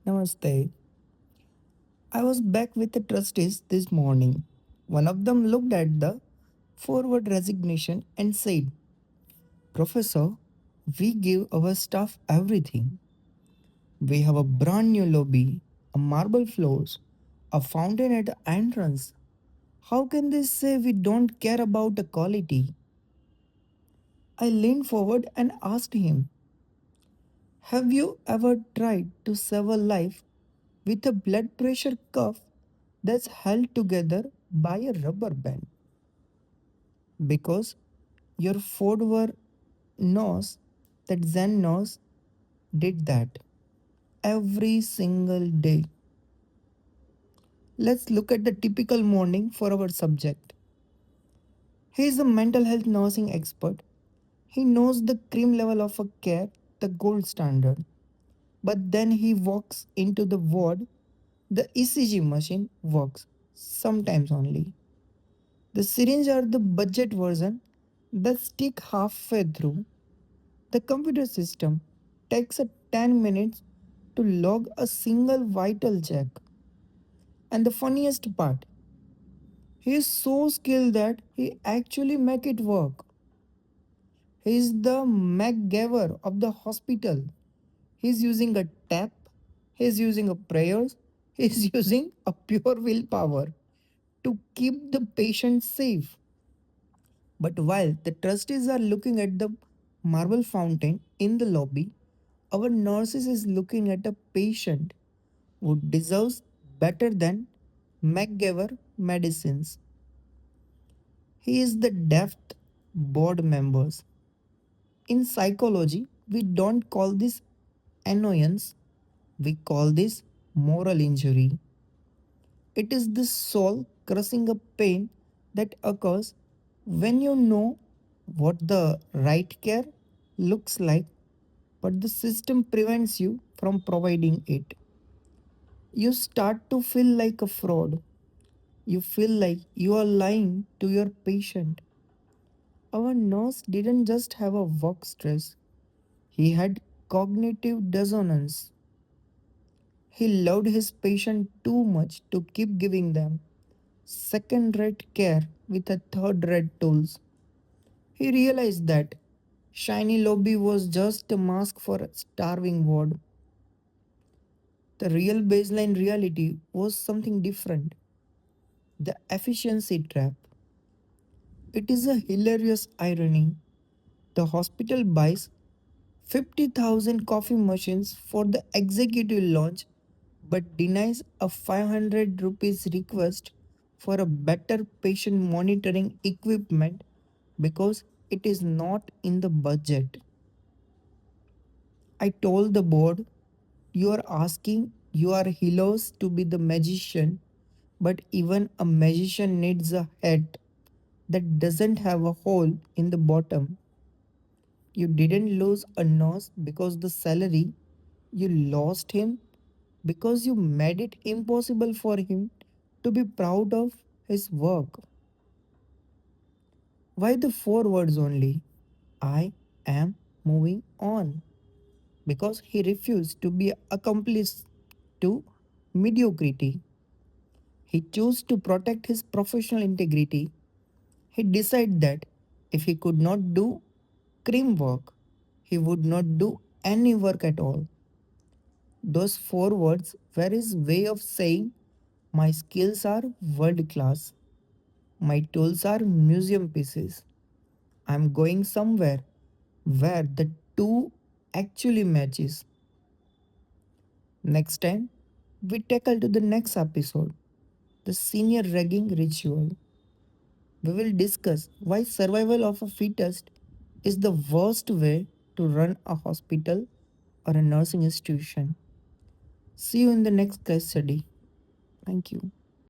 Namaste. I was back with the trustees this morning. One of them looked at the forward resignation and said, Professor, we give our staff everything. We have a brand new lobby, a marble floors, a fountain at the entrance. How can they say we don't care about the quality? I leaned forward and asked him, have you ever tried to save a life with a blood pressure cuff that's held together by a rubber band? Because your forward nose, that Zen nose, did that every single day. Let's look at the typical morning for our subject. He is a mental health nursing expert. He knows the cream level of a care, the gold standard. But then he walks into the ward. The ECG machine works sometimes only. The syringe are the budget version that stick halfway through. The computer system takes a 10 minutes to log a single vital check. And the funniest part, he is so skilled that he actually make it work. He is the MacGyver of the hospital. He's using a tap, he's using a prayers, he's using a pure willpower to keep the patient safe. But while the trustees are looking at the marble fountain in the lobby, our nurses is looking at a patient who deserves better than MacGyver medicines. He is the depth board members. In psychology, we don't call this annoyance, we call this moral injury. It is the soul crushing a pain that occurs when you know what the right care looks like, but the system prevents you from providing it. You start to feel like a fraud. You feel like you are lying to your patient. Our nurse didn't just have a work stress, he had cognitive dissonance. He loved his patient too much to keep giving them second rate care with a third rate tools. He realized that shiny lobby was just a mask for a starving ward. The real baseline reality was something different, the efficiency trap. It is a hilarious irony. The hospital buys 50,000 coffee machines for the executive lounge but denies a 500 rupees request for a better patient monitoring equipment because it is not in the budget. I told the board, you are asking your heroes to be the magician, but even a magician needs a hat that doesn't have a hole in the bottom. You didn't lose a nose because the salary, you lost him because you made it impossible for him to be proud of his work. Why the four words only? I am moving on. Because he refused to be accomplice to mediocrity. He chose to protect his professional integrity. He decided that if he could not do cream work, he would not do any work at all. Those four words were his way of saying, my skills are world class. My tools are museum pieces. I'm going somewhere where the two actually matches. Next time, we tackle to the next episode, the senior ragging ritual. We will discuss why survival of a fittest is the worst way to run a hospital or a nursing institution. See you in the next case study. Thank you.